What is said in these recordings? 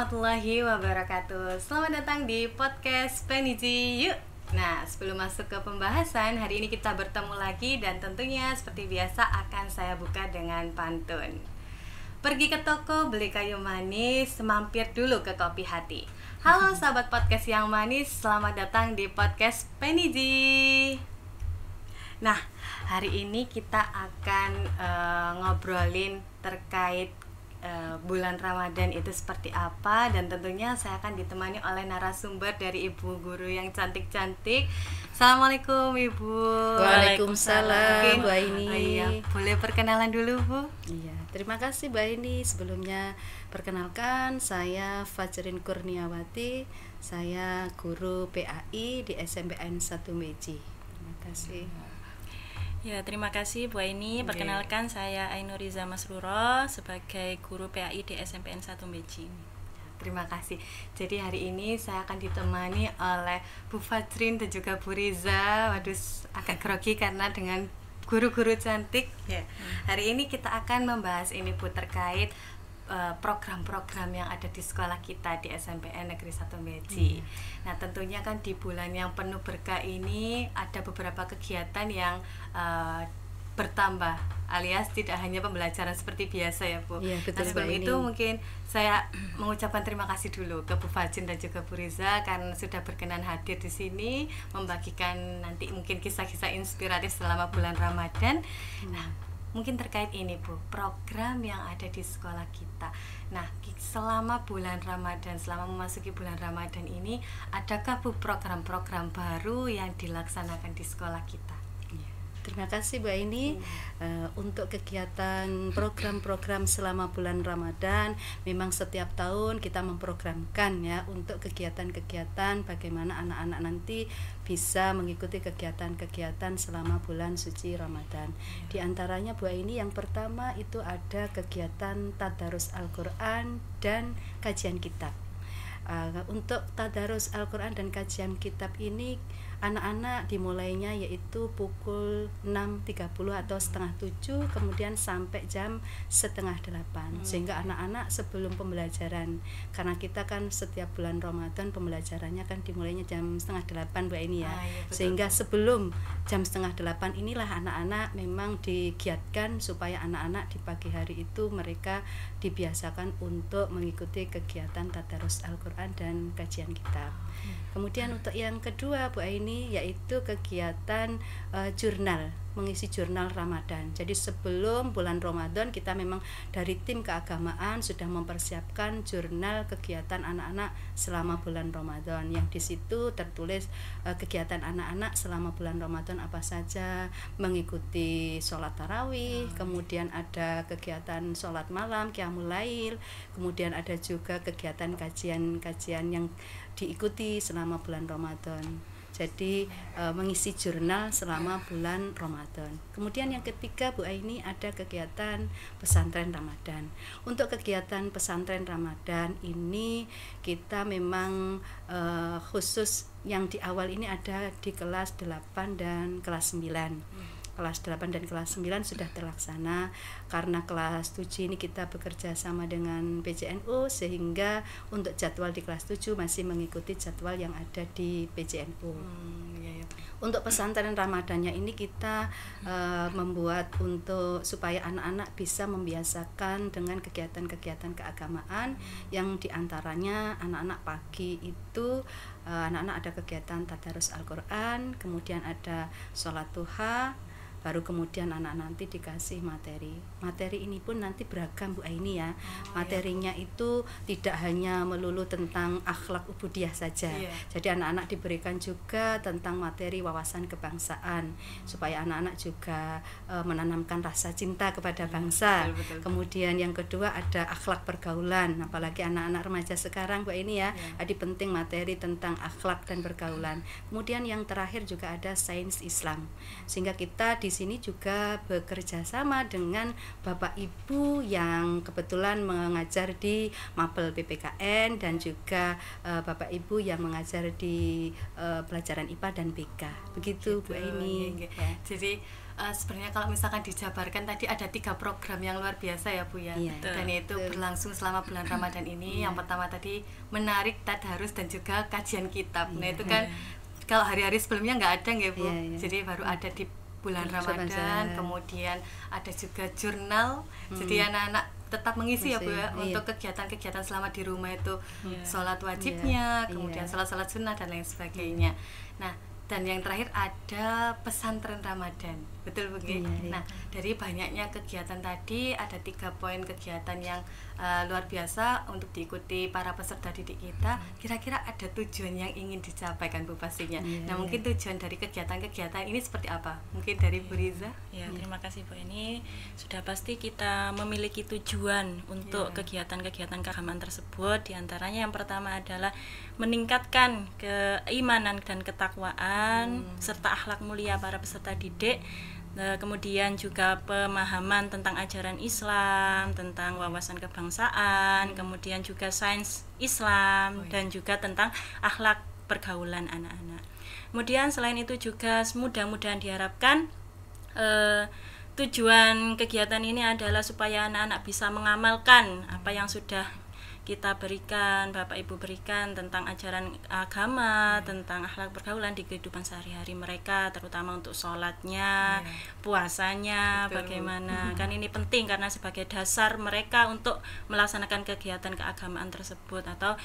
warahmatullahi wabarakatuh. Selamat datang di podcast Peniji Yuk. Nah, sebelum masuk ke pembahasan, hari ini kita bertemu lagi dan tentunya seperti biasa akan saya buka dengan pantun. Pergi ke toko beli kayu manis, mampir dulu ke kopi hati. Halo sahabat podcast yang manis, selamat datang di podcast Peniji. Nah, hari ini kita akan ngobrolin terkait bulan Ramadan itu seperti apa, dan tentunya saya akan ditemani oleh narasumber dari ibu guru yang cantik-cantik. Assalamualaikum Ibu. Waalaikumsalam Bu Aini. Iya, boleh perkenalan dulu Bu? Iya, terima kasih Bu Aini. Sebelumnya perkenalkan, saya Fajrin Kurniawati. Saya guru PAI di SMPN 1 Meji. Terima kasih. Ya, terima kasih Bu Aini. Perkenalkan, saya Ainuriza Masruro sebagai guru PAI di SMPN 1 Meji. Terima kasih. Jadi hari ini saya akan ditemani oleh Bu Fajrin dan juga Bu Riza. Waduh, agak grogi karena dengan guru-guru cantik ya. Hari ini kita akan membahas ini Bu, terkait program-program yang ada di sekolah kita di SMPN Negeri 1 Meji. Nah, tentunya kan di bulan yang penuh berkah ini ada beberapa kegiatan yang bertambah, alias tidak hanya pembelajaran seperti biasa ya Bu. Iya, betul, nah, sebelum Mbak itu Ini. mungkin saya mengucapkan terima kasih dulu ke Bu Fajrin dan juga Bu Riza karena sudah berkenan hadir di sini membagikan nanti mungkin kisah-kisah inspiratif selama bulan Ramadan. Nah, mungkin terkait ini Bu, program yang ada di sekolah kita. Nah, selama bulan Ramadan, selama memasuki bulan Ramadan ini, adakah Bu program-program baru yang dilaksanakan di sekolah kita? Terima kasih Bu Aini. Untuk kegiatan program-program selama bulan Ramadan, memang setiap tahun kita memprogramkan ya untuk kegiatan-kegiatan bagaimana anak-anak nanti bisa mengikuti kegiatan-kegiatan selama bulan suci Ramadan. Di antaranya Bu Aini, yang pertama itu ada kegiatan tadarus Al-Quran dan kajian kitab. Untuk tadarus Al-Quran dan kajian kitab ini anak-anak dimulainya yaitu pukul 6.30 atau setengah 7, kemudian sampai jam setengah 8, sehingga anak-anak sebelum pembelajaran, karena kita kan setiap bulan Ramadan pembelajarannya kan dimulainya jam setengah 8 Bu Aini ya. Iya, Sehingga sebelum jam setengah 8 inilah anak-anak memang digiatkan supaya anak-anak di pagi hari itu mereka dibiasakan untuk mengikuti kegiatan tadarus Al-Quran dan kajian kitab. Kemudian untuk yang kedua Bu Aini, yaitu kegiatan jurnal, mengisi jurnal Ramadan. Jadi sebelum bulan Ramadan kita memang dari tim keagamaan sudah mempersiapkan jurnal kegiatan anak-anak selama bulan Ramadan, yang di situ tertulis kegiatan anak-anak selama bulan Ramadan apa saja, mengikuti sholat tarawih, kemudian ada kegiatan sholat malam, qiyamul lail, kemudian ada juga kegiatan kajian-kajian yang diikuti selama bulan Ramadan. Jadi mengisi jurnal selama bulan Ramadan. Kemudian yang ketiga Bu Aini, ada kegiatan pesantren Ramadan. Untuk kegiatan pesantren Ramadan ini kita memang khusus yang di awal ini ada di kelas 8 dan kelas 9. Kelas 8 dan kelas 9 sudah terlaksana, karena kelas 7 ini kita bekerja sama dengan PJNU, sehingga untuk jadwal di kelas 7 masih mengikuti jadwal yang ada di PJNU. Untuk pesantren Ramadannya ini kita membuat untuk supaya anak-anak bisa membiasakan dengan kegiatan-kegiatan keagamaan, yang diantaranya anak-anak pagi itu anak-anak ada kegiatan tadarus Al-Quran, kemudian ada sholat duha, baru kemudian anak nanti dikasih materi. Materi ini pun nanti beragam Bu Aini ya. Materinya itu tidak hanya melulu tentang akhlak ubudiyah saja. Jadi anak-anak diberikan juga tentang materi wawasan kebangsaan, supaya anak-anak juga menanamkan rasa cinta kepada bangsa. Betul. Kemudian yang kedua ada akhlak pergaulan, apalagi anak-anak remaja sekarang Bu Aini ya. Jadi penting materi tentang akhlak dan pergaulan. Kemudian yang terakhir juga ada sains Islam, sehingga kita di sini juga bekerja sama dengan Bapak Ibu yang kebetulan mengajar di Mapel PPKN dan juga Bapak Ibu yang mengajar di pelajaran IPA dan BK. Begitu Bu Aini. Ya. Jadi sebenarnya kalau misalkan dijabarkan tadi ada 3 program yang luar biasa ya Bu ya. Iya. Dan itu berlangsung selama bulan Ramadan ini. Yang pertama tadi menarik tadarus dan juga kajian kitab. Nah itu kan kalau hari-hari sebelumnya nggak ada nggak Bu. Jadi baru ada di bulan Ramadan. Kemudian ada juga jurnal. Jadi anak-anak tetap mengisi ya Bu ya untuk kegiatan-kegiatan selama di rumah itu sholat wajibnya, kemudian sholat-sholat sunnah dan lain sebagainya. Nah dan yang terakhir ada pesantren Ramadan, betul Bu? Nah dari banyaknya kegiatan tadi ada 3 poin kegiatan yang luar biasa untuk diikuti para peserta didik kita. Kira-kira ada tujuan yang ingin dicapai kan Bu pastinya. Nah mungkin tujuan dari kegiatan-kegiatan ini seperti apa? Mungkin dari Bu Riza? Ya, terima kasih Bu Eni. Sudah pasti kita memiliki tujuan untuk kegiatan-kegiatan keagamaan tersebut. Di antaranya yang pertama adalah meningkatkan keimanan dan ketakwaan serta akhlak mulia para peserta didik. Kemudian juga pemahaman tentang ajaran Islam, tentang wawasan kebangsaan, kemudian juga sains Islam, dan juga tentang akhlak pergaulan anak-anak. Kemudian selain itu juga mudah-mudahan diharapkan tujuan kegiatan ini adalah supaya anak-anak bisa mengamalkan apa yang sudah kita berikan, Bapak Ibu berikan tentang ajaran agama, tentang akhlak pergaulan di kehidupan sehari-hari mereka, terutama untuk sholatnya, puasanya, bagaimana. Kan ini penting karena sebagai dasar mereka untuk melaksanakan kegiatan keagamaan tersebut atau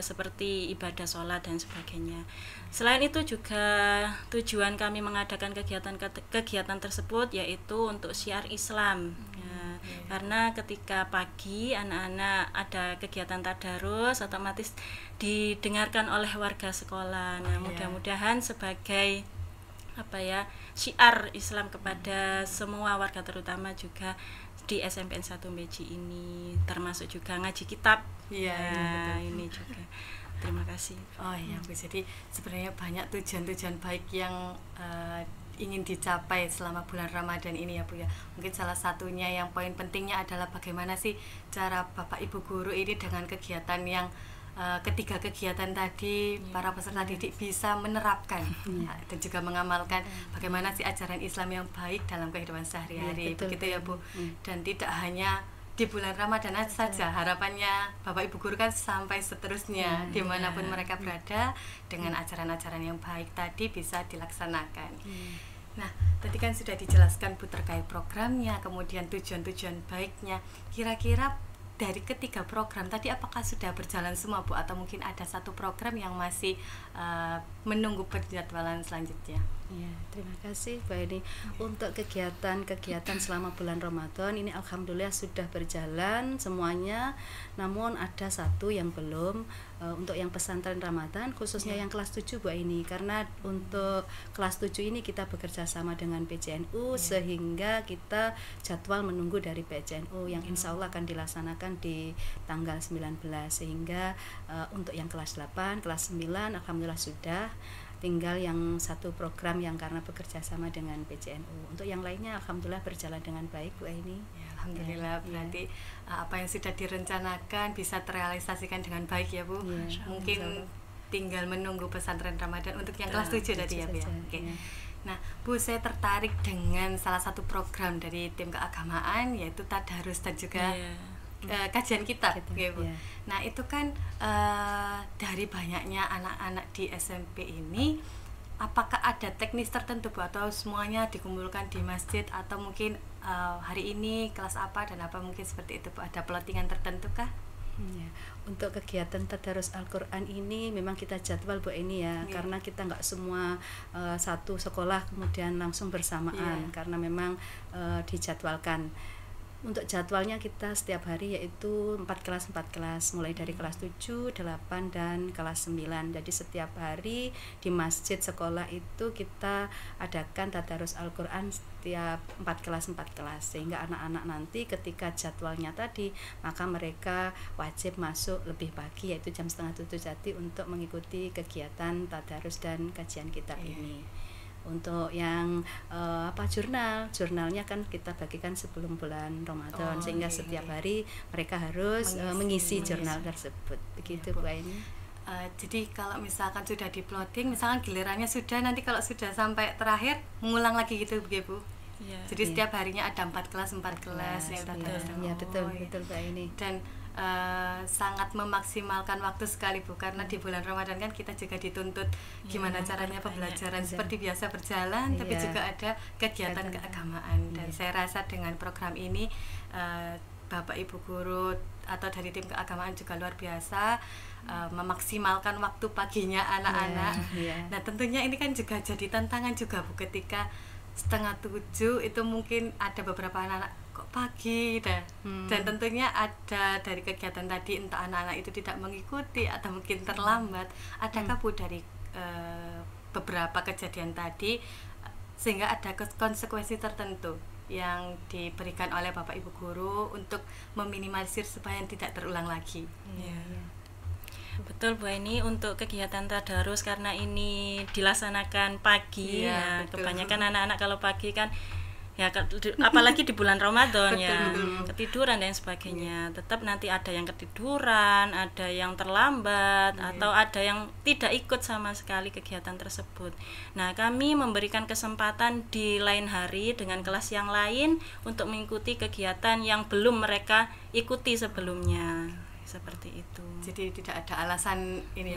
seperti ibadah sholat dan sebagainya. Selain itu juga tujuan kami mengadakan kegiatan tersebut yaitu untuk syiar Islam. Karena ketika pagi anak-anak ada kegiatan tadarus otomatis didengarkan oleh warga sekolah. Nah, mudah-mudahan sebagai syiar Islam kepada semua warga terutama juga di SMPN 1 Beji ini, termasuk juga ngaji kitab. Ini juga. Terima kasih. Oh iya Bu, jadi sebenarnya banyak tujuan-tujuan baik yang ingin dicapai selama bulan Ramadan ini ya Bu ya. Mungkin salah satunya yang poin pentingnya adalah bagaimana sih cara Bapak Ibu guru ini dengan kegiatan yang ketiga kegiatan tadi para peserta didik bisa menerapkan dan juga mengamalkan bagaimana sih ajaran Islam yang baik dalam kehidupan sehari-hari. Begitu ya Bu. Dan tidak hanya di bulan Ramadan saja, harapannya Bapak Ibu guru kan sampai seterusnya dimanapun mereka berada dengan ajaran-ajaran yang baik tadi bisa dilaksanakan. Nah tadi kan sudah dijelaskan Bu terkait programnya, kemudian tujuan-tujuan baiknya. Kira-kira dari ketiga program tadi apakah sudah berjalan semua Bu, atau mungkin ada satu program yang masih menunggu penjadwalan selanjutnya? Ya, terima kasih Mbak Eni. Untuk kegiatan selama bulan Ramadan ini alhamdulillah sudah berjalan semuanya. Namun ada satu yang belum, untuk yang pesantren Ramadan khususnya yang kelas 7 Bu Eni. Karena untuk kelas 7 ini kita bekerja sama dengan PCNU sehingga kita jadwal menunggu dari PCNU yang insya Allah akan dilaksanakan di tanggal 19. Sehingga untuk yang kelas 8, kelas 9 alhamdulillah sudah. Tinggal yang satu program yang karena bekerja sama dengan PCNU. Untuk yang lainnya alhamdulillah berjalan dengan baik Bu Aini. Alhamdulillah, berarti apa yang sudah direncanakan bisa terrealisasikan dengan baik ya Bu. Mungkin tinggal menunggu pesantren Ramadan untuk yang kelas 7 tadi ya Bu ya. Nah Bu, saya tertarik dengan salah satu program dari tim keagamaan yaitu tadarus dan juga kajian kitab, Bu. Nah itu kan dari banyaknya anak-anak di SMP ini, apakah ada teknis tertentu Bu, atau semuanya dikumpulkan di masjid, atau mungkin hari ini kelas apa dan apa, mungkin seperti itu Bu? Ada plottingan tertentu kah? Untuk kegiatan tadarus Al-Quran ini memang kita jadwal Bu Eni ya, karena kita nggak semua satu sekolah kemudian langsung bersamaan, karena memang dijadwalkan. Untuk jadwalnya kita setiap hari yaitu 4 kelas, mulai dari kelas 7, 8, dan kelas 9. Jadi setiap hari di masjid sekolah itu kita adakan tadarus Al-Quran setiap 4 kelas, sehingga anak-anak nanti ketika jadwalnya tadi maka mereka wajib masuk lebih pagi, yaitu jam 6:30 jadi untuk mengikuti kegiatan tadarus dan kajian kitab ini. Untuk yang jurnalnya kan kita bagikan sebelum bulan Ramadan, sehingga setiap hari mereka harus mengisi jurnal tersebut. Begitu Bu Aini. Jadi kalau misalkan sudah di-plotting, misalkan gilirannya sudah, nanti kalau sudah sampai terakhir mengulang lagi gitu Bu. Ya. Jadi setiap harinya ada 4 kelas ya betul Mbak Aini. Dan sangat memaksimalkan waktu sekali Bu, karena di bulan Ramadan kan kita juga dituntut gimana caranya pembelajaran seperti biasa berjalan, tapi juga ada kegiatan keagamaan. Dan saya rasa dengan program ini Bapak Ibu guru atau dari tim keagamaan juga luar biasa memaksimalkan waktu paginya anak-anak. Nah tentunya ini kan juga jadi tantangan juga Bu, ketika 6:30 itu mungkin ada beberapa anak-anak kok pagi dan tentunya ada dari kegiatan tadi, entah anak-anak itu tidak mengikuti atau mungkin terlambat. Adakah Bu dari beberapa kejadian tadi sehingga ada konsekuensi tertentu yang diberikan oleh Bapak Ibu guru untuk meminimalisir supaya tidak terulang lagi? Betul Bu Aini, untuk kegiatan tadarus karena ini dilaksanakan pagi kebanyakan anak-anak kalau pagi kan ya, apalagi di bulan Ramadan ketiduran dan sebagainya. Tetap nanti ada yang ketiduran, ada yang terlambat, atau ada yang tidak ikut sama sekali kegiatan tersebut. Nah, kami memberikan kesempatan di lain hari dengan kelas yang lain untuk mengikuti kegiatan yang belum mereka ikuti sebelumnya. Seperti itu. Jadi tidak ada alasan ini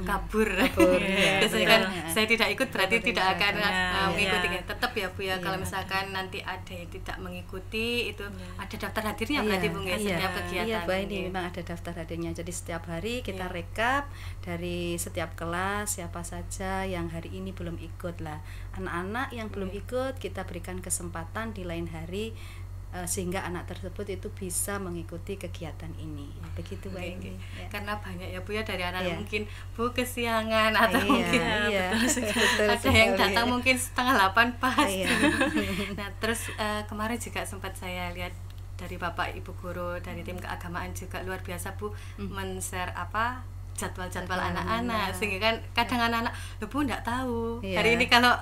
kabur. Biasanya kan saya tidak ikut berarti tidak akan mengikuti. Tetap ya Bu ya, kalau misalkan nanti ada yang tidak mengikuti itu ada daftar hadirnya berarti Bu ya, setiap kegiatan. Iya, Bu ini memang ada daftar hadirnya. Jadi setiap hari kita rekap dari setiap kelas siapa saja yang hari ini belum ikut lah. Anak-anak yang belum ikut kita berikan kesempatan di lain hari sehingga anak tersebut itu bisa mengikuti kegiatan ini. Begitu Bu Aini. Karena banyak ya Bu ya dari anak mungkin Bu kesiangan atau mungkin ada yang datang mungkin 7:30 pas. Nah terus kemarin juga sempat saya lihat dari Bapak Ibu guru dari tim keagamaan juga luar biasa Bu men-share jadwal-jadwal anak-anak, sehingga kan kadang anak-anak Bu enggak tahu hari ini kalau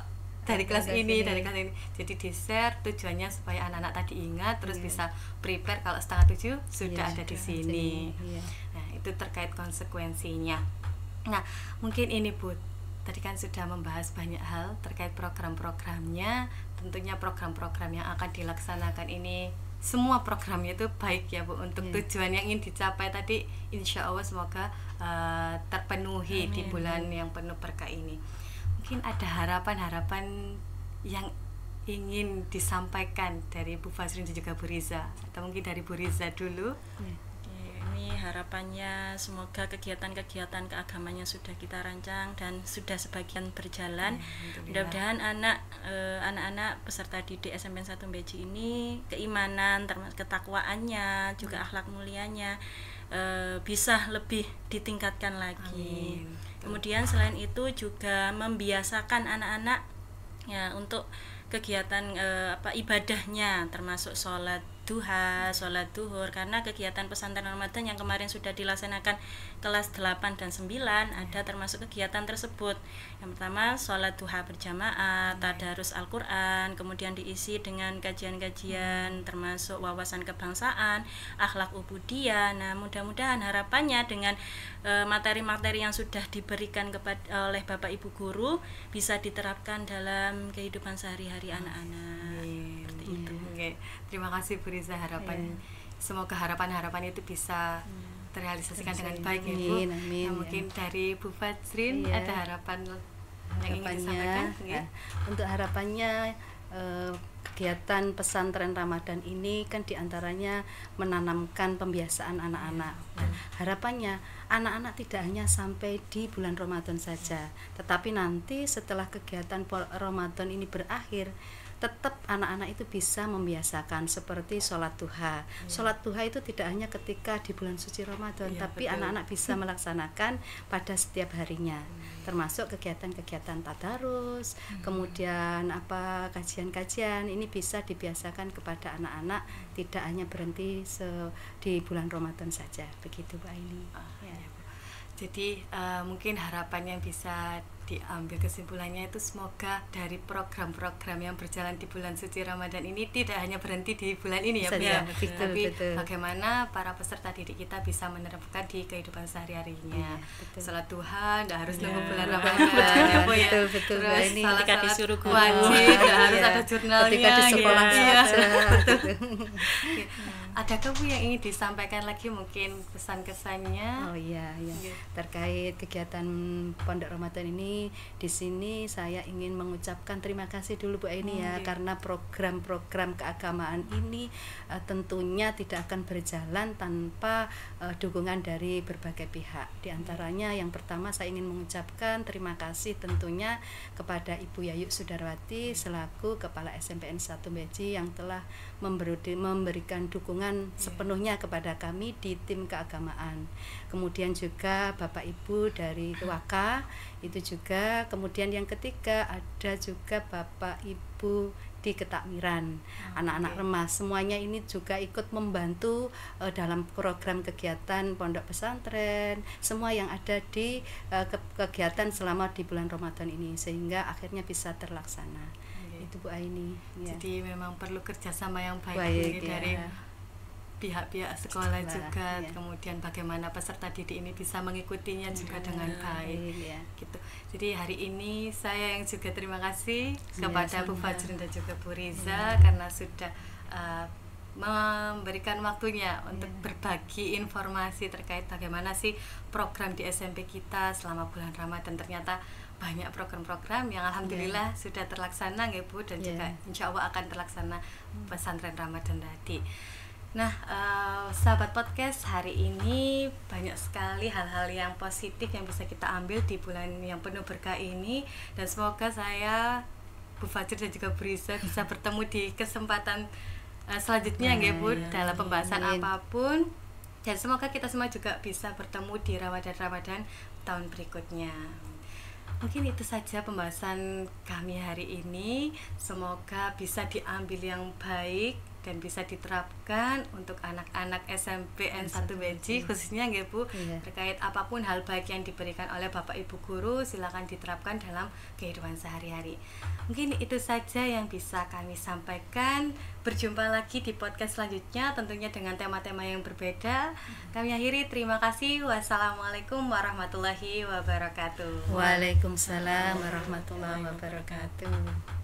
dari kelas ini, dari kelas ini. Jadi di-share tujuannya supaya anak-anak tadi ingat, terus bisa prepare kalau 6:30 sudah ada di sini. Nah, itu terkait konsekuensinya. Nah, mungkin ini Bu, tadi kan sudah membahas banyak hal terkait program-programnya. Tentunya program-program yang akan dilaksanakan ini, semua programnya itu baik ya Bu, untuk tujuan yang ingin dicapai tadi, insya Allah semoga terpenuhi. Amin. Di bulan yang penuh berkah ini. Mungkin ada harapan-harapan yang ingin disampaikan dari Bu Fazrin dan juga Bu Riza, atau mungkin dari Bu Riza dulu. Ini harapannya semoga kegiatan-kegiatan keagamannya sudah kita rancang dan sudah sebagian berjalan. Mudah-mudahan anak-anak peserta didik SMP 1 Beji ini keimanan, termasuk ketakwaannya, juga akhlak mulianya bisa lebih ditingkatkan lagi. Amin. Kemudian selain itu juga membiasakan anak-anak ya untuk kegiatan ibadahnya, termasuk sholat duha, sholat duhur, karena kegiatan pesantren Ramadan yang kemarin sudah dilaksanakan kelas 8 dan 9 ada termasuk kegiatan tersebut. Yang pertama sholat duha berjamaah, tadarus Al-Quran, kemudian diisi dengan kajian-kajian termasuk wawasan kebangsaan, akhlak ubudiyah. Nah, mudah-mudahan harapannya dengan materi-materi yang sudah diberikan oleh Bapak Ibu guru bisa diterapkan dalam kehidupan sehari-hari anak-anak. Seperti itu. Terima kasih Bu Riza, semoga harapan-harapan itu bisa terrealisasikan dengan baik ya Bu. Nah, mungkin dari Bu Fazrin ada harapan yang ingin disampaikan? Untuk harapannya kegiatan pesantren Ramadan ini kan diantaranya menanamkan pembiasaan anak-anak. Harapannya anak-anak tidak hanya sampai di bulan Ramadan saja, tetapi nanti setelah kegiatan Ramadan ini berakhir, tetap anak-anak itu bisa membiasakan seperti sholat duha. Sholat duha itu tidak hanya ketika di bulan suci Ramadan, tapi anak-anak bisa melaksanakan pada setiap harinya, termasuk kegiatan-kegiatan tadarus, kemudian kajian-kajian ini bisa dibiasakan kepada anak-anak, tidak hanya berhenti di bulan Ramadan saja. Begitu Bu Aini. Jadi mungkin harapan yang bisa diambil kesimpulannya itu semoga dari program-program yang berjalan di bulan suci Ramadan ini tidak hanya berhenti di bulan ini ya Bu ya, tapi bagaimana para peserta didik kita bisa menerapkan di kehidupan sehari-harinya. Salat Tuhan tidak harus nunggu bulan Ramadan ya Bu ya. Betul, Terus ini ketika disuruh guru wajib tidak harus ada jurnalnya ketika di sekolah gitu. saja. Adakah Bu yang ingin disampaikan lagi mungkin pesan-kesannya? Oh iya, terkait kegiatan Pondok Ramadan ini, di sini saya ingin mengucapkan terima kasih dulu Bu Aini ya, karena program-program keagamaan ini tentunya tidak akan berjalan tanpa dukungan dari berbagai pihak. Di antaranya yang pertama saya ingin mengucapkan terima kasih tentunya kepada Ibu Yayu Sudarwati selaku Kepala SMPN 1 Beji yang telah memberikan dukungan sepenuhnya kepada kami di tim keagamaan. Kemudian juga Bapak Ibu dari Waka itu juga. Kemudian yang ketiga ada juga Bapak Ibu di ketakmiran, anak-anak remas, semuanya ini juga ikut membantu dalam program kegiatan pondok pesantren, semua yang ada di kegiatan selama di bulan Ramadan ini, sehingga akhirnya bisa terlaksana. Itu Bu Aini ya. Jadi memang perlu kerjasama yang baik ya. dari pihak-pihak sekolah juga, kemudian bagaimana peserta didik ini bisa mengikutinya juga dengan baik gitu. Jadi hari ini saya yang juga terima kasih kepada Bu Fajrin dan juga Bu Riza karena sudah memberikan waktunya untuk berbagi informasi terkait bagaimana sih program di SMP kita selama bulan Ramadan. Ternyata banyak program-program yang alhamdulillah sudah terlaksana ya Bu, dan juga insya Allah akan terlaksana pesantren Ramadan tadi. Nah, sahabat podcast, hari ini banyak sekali hal-hal yang positif yang bisa kita ambil di bulan yang penuh berkah ini, dan semoga saya, Bu Fajr dan juga Bu Riza bisa bertemu di kesempatan selanjutnya ya Bu, dalam pembahasan apapun, dan semoga kita semua juga bisa bertemu di Ramadan tahun berikutnya. Mungkin itu saja pembahasan kami hari ini. Semoga bisa diambil yang baik dan bisa diterapkan untuk anak-anak SMPN 1 Beji khususnya ya Bu, terkait apapun hal baik yang diberikan oleh Bapak Ibu guru, silakan diterapkan dalam kehidupan sehari-hari. Mungkin itu saja yang bisa kami sampaikan. Berjumpa lagi di podcast selanjutnya tentunya dengan tema-tema yang berbeda. Kami akhiri, terima kasih. Wassalamualaikum warahmatullahi wabarakatuh. Waalaikumsalam warahmatullahi wabarakatuh.